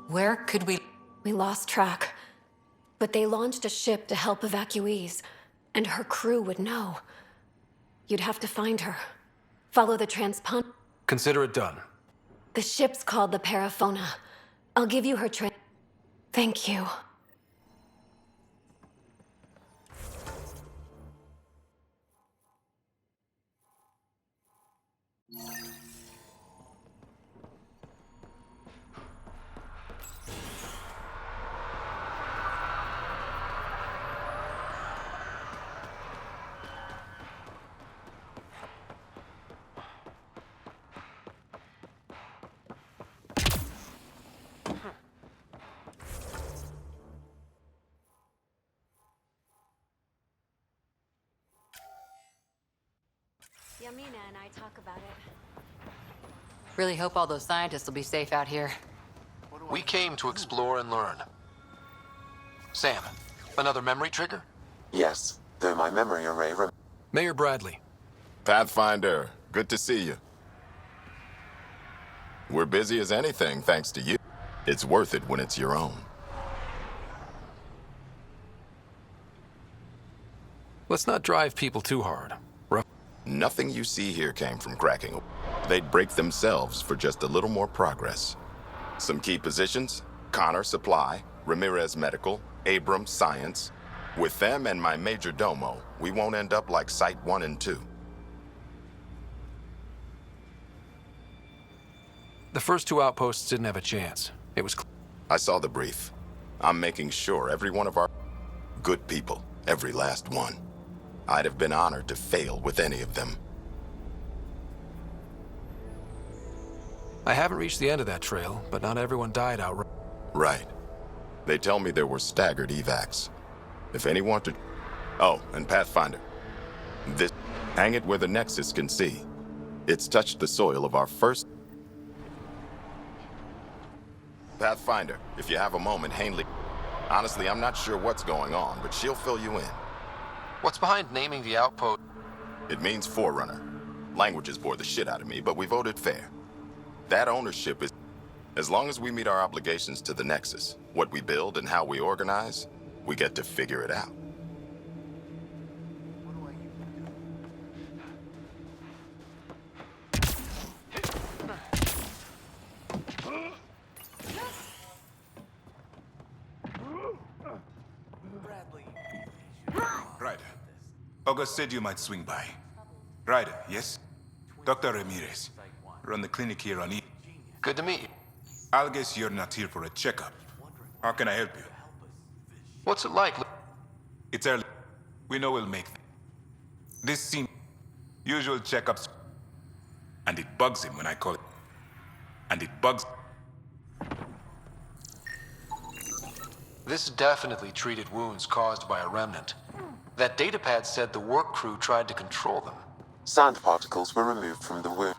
Speaker 22: Where could we...
Speaker 8: We lost track. But they launched a ship to help evacuees, and her crew would know. You'd have to find her. Follow the transpond...
Speaker 16: Consider it done.
Speaker 8: The ship's called the Paraphona. I'll give you her Thank you. Yamina and I talk about it.
Speaker 22: Really hope all those scientists will be safe out here.
Speaker 16: We came to explore and learn. Sam, another memory trigger?
Speaker 4: Yes, though my memory array
Speaker 16: Mayor Bradley.
Speaker 14: Pathfinder, good to see you. We're busy as anything, thanks to you. It's worth it when it's your own.
Speaker 16: Let's not drive people too hard.
Speaker 14: Nothing you see here came from cracking. They'd break themselves for just a little more progress. Some key positions: Connor Supply, Ramirez Medical, Abrams Science. With them and my major domo, we won't end up like Site 1 and 2.
Speaker 16: The first two outposts didn't have a chance. It was...
Speaker 14: I saw the brief. I'm making sure every one of our good people, every last one. I'd have been honored to fail with any of them.
Speaker 16: I haven't reached the end of that trail, but not everyone died outright.
Speaker 14: Right. They tell me there were staggered evacs. If anyone to... Oh, and Pathfinder. This... Hang it where the Nexus can see. It's touched the soil of our first... Pathfinder, if you have a moment, Hanley... Honestly, I'm not sure what's going on, but she'll fill you in.
Speaker 16: What's behind naming the outpost?
Speaker 14: It means Forerunner. Languages bore the shit out of me, but we voted fair. That ownership is... As long as we meet our obligations to the Nexus, what we build and how we organize, we get to figure it out.
Speaker 15: Ryder. August said you might swing by. Ryder, yes? Dr. Ramirez. Run the clinic here on E.
Speaker 16: Good to meet you.
Speaker 15: I'll guess you're not here for a checkup. How can I help you?
Speaker 16: What's it like?
Speaker 15: It's early. We know we'll make them. This seems... Usual checkups. And it bugs him when I call it. And it bugs...
Speaker 16: This definitely treated wounds caused by a remnant. That datapad said the work crew tried to control them.
Speaker 4: Sand particles were removed from the wound.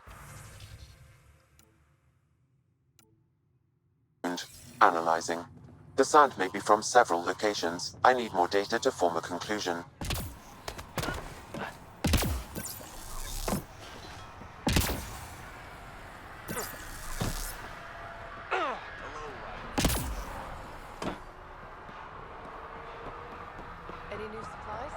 Speaker 4: Analyzing. The sand may be from several locations. I need more data to form a conclusion.
Speaker 22: Any new supplies?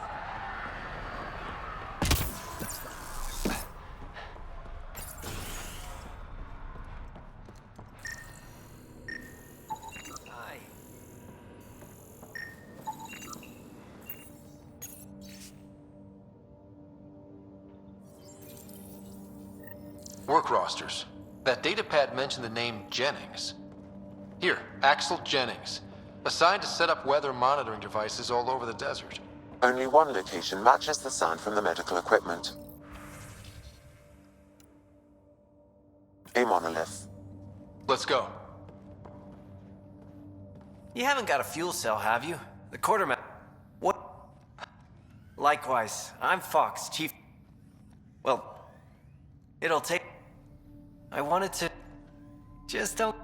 Speaker 16: Work rosters. That datapad mentioned the name Jennings. Here, Axel Jennings. Assigned to set up weather monitoring devices all over the desert.
Speaker 4: Only one location matches the sound from the medical equipment. A monolith.
Speaker 16: Let's go.
Speaker 6: You haven't got a fuel cell, have you? The quartermaster. What? Likewise, I'm Fox, Chief. Well, it'll take. I wanted to. Just don't.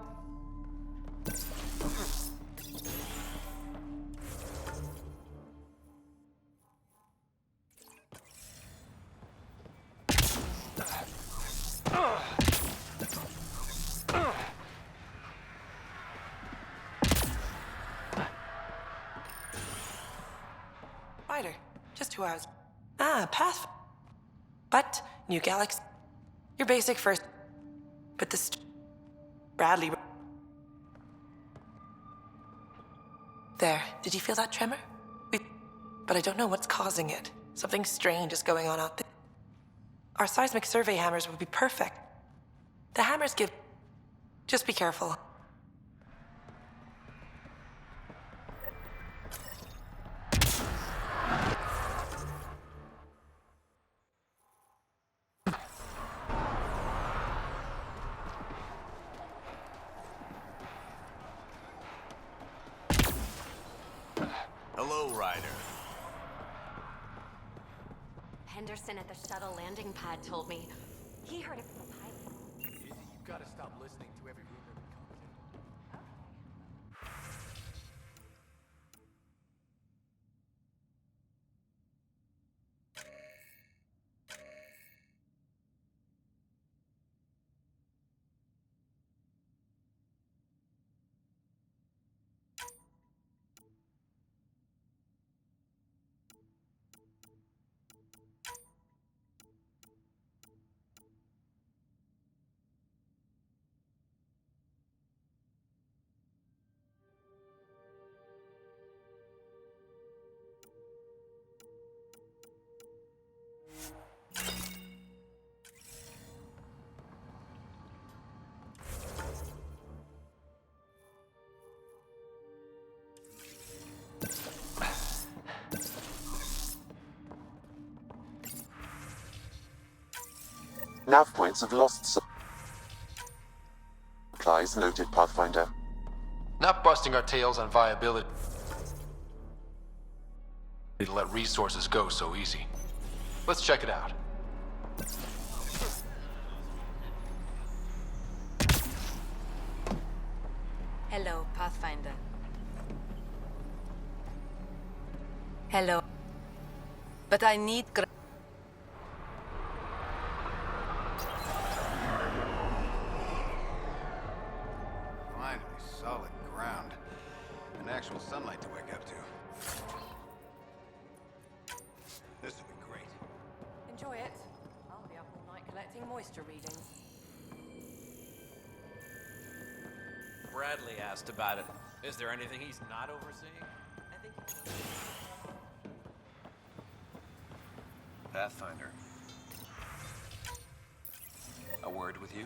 Speaker 7: Spider, just 2 hours. Path. What? New galaxy? Your basic first. But this. Bradley. There. Did you feel that tremor? But I don't know what's causing it. Something strange is going on out there. Our seismic survey hammers would be perfect. The hammers give. Just be careful.
Speaker 20: Hello, Ryder.
Speaker 8: Henderson at the shuttle landing pad told me. He heard it from the pilot.
Speaker 16: You've got to stop listening to every rumor that comes in.
Speaker 4: Nav points of lost supplies noted, Pathfinder.
Speaker 16: Not busting our tails on viability. To let resources go so easy. Let's check it out.
Speaker 7: Hello, Pathfinder. Hello. But I need.
Speaker 24: Finally, solid ground. And actual sunlight to wake up to. This will be great.
Speaker 7: Enjoy it. I'll be up all night collecting moisture readings.
Speaker 18: Bradley asked about it. Is there anything he's not overseeing?
Speaker 7: I think.
Speaker 24: Pathfinder. A word with you?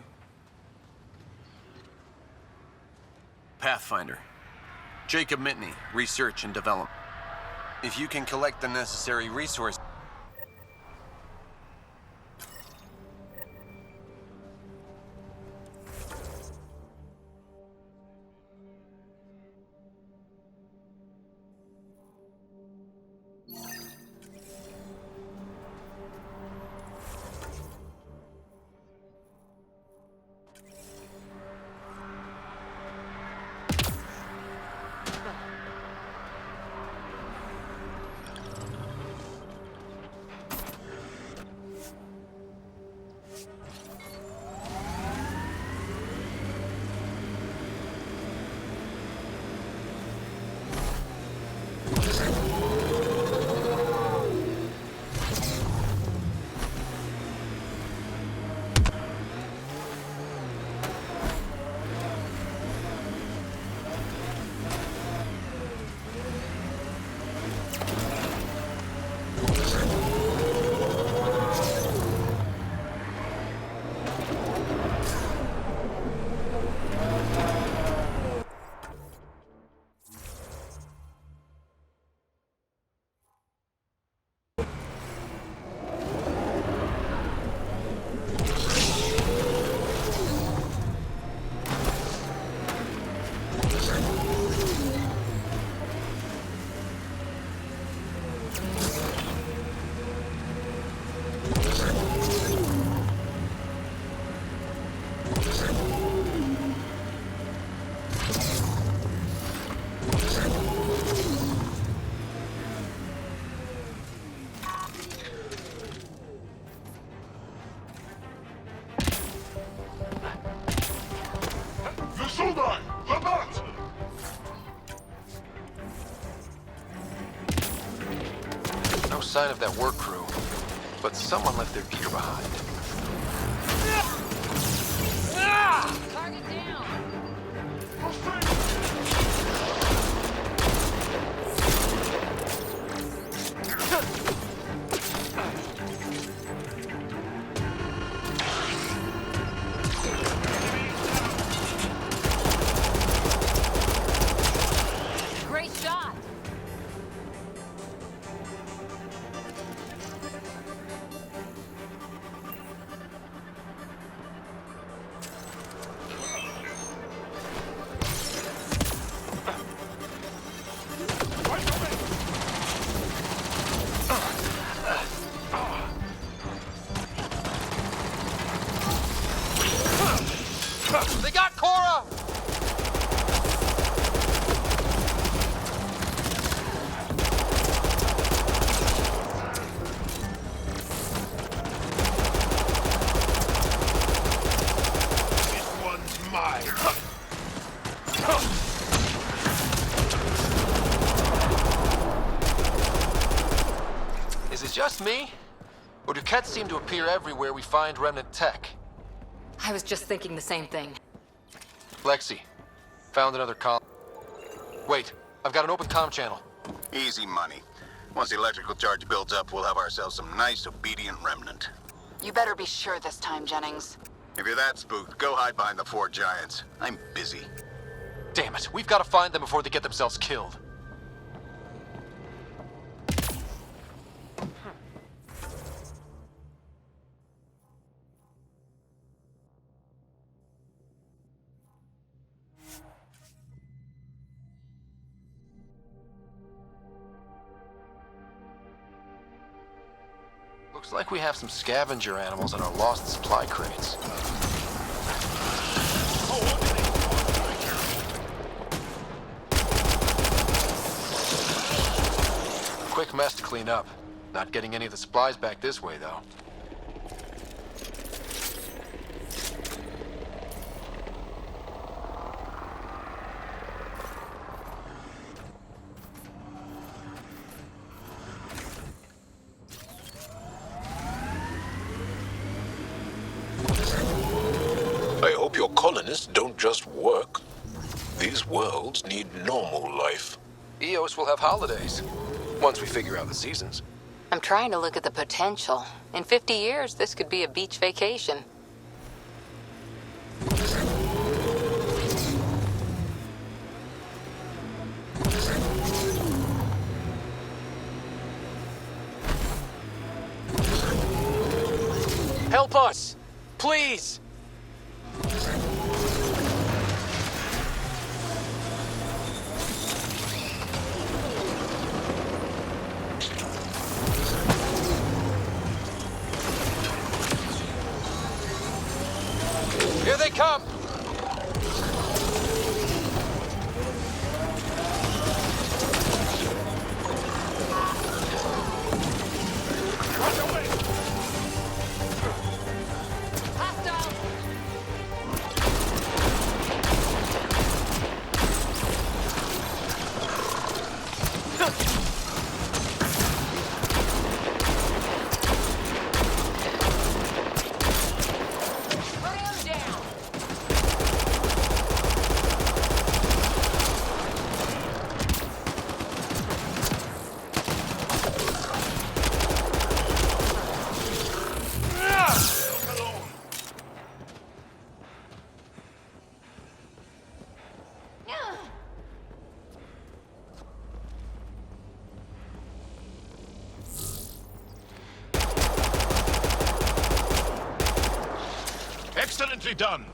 Speaker 24: Pathfinder. Jacob Mitney, Research and Development. If you can collect the necessary resources.
Speaker 16: No sign of that work crew, but someone left their gear behind.
Speaker 10: Target down! Great shot!
Speaker 16: They got Cora!
Speaker 17: This one's mine.
Speaker 16: Is it just me? Or do Kets seem to appear everywhere we find remnant tech?
Speaker 22: I was just thinking the same thing.
Speaker 16: Lexi, found another comm. Wait, I've got an open comm channel.
Speaker 9: Easy money. Once the electrical charge builds up, we'll have ourselves some nice, obedient remnant.
Speaker 19: You better be sure this time, Jennings.
Speaker 9: If you're that spooked, go hide behind the 4 giants. I'm busy.
Speaker 16: Damn it, we've got to find them before they get themselves killed. Looks like we have some scavenger animals in our lost supply crates. Quick mess to clean up. Not getting any of the supplies back this way, though.
Speaker 3: I hope your colonists don't just work. These worlds need normal life.
Speaker 16: EOS will have holidays, once we figure out the seasons.
Speaker 22: I'm trying to look at the potential. In 50 years, this could be a beach vacation.
Speaker 16: Help us! Please! Here they come!
Speaker 17: Excellently done.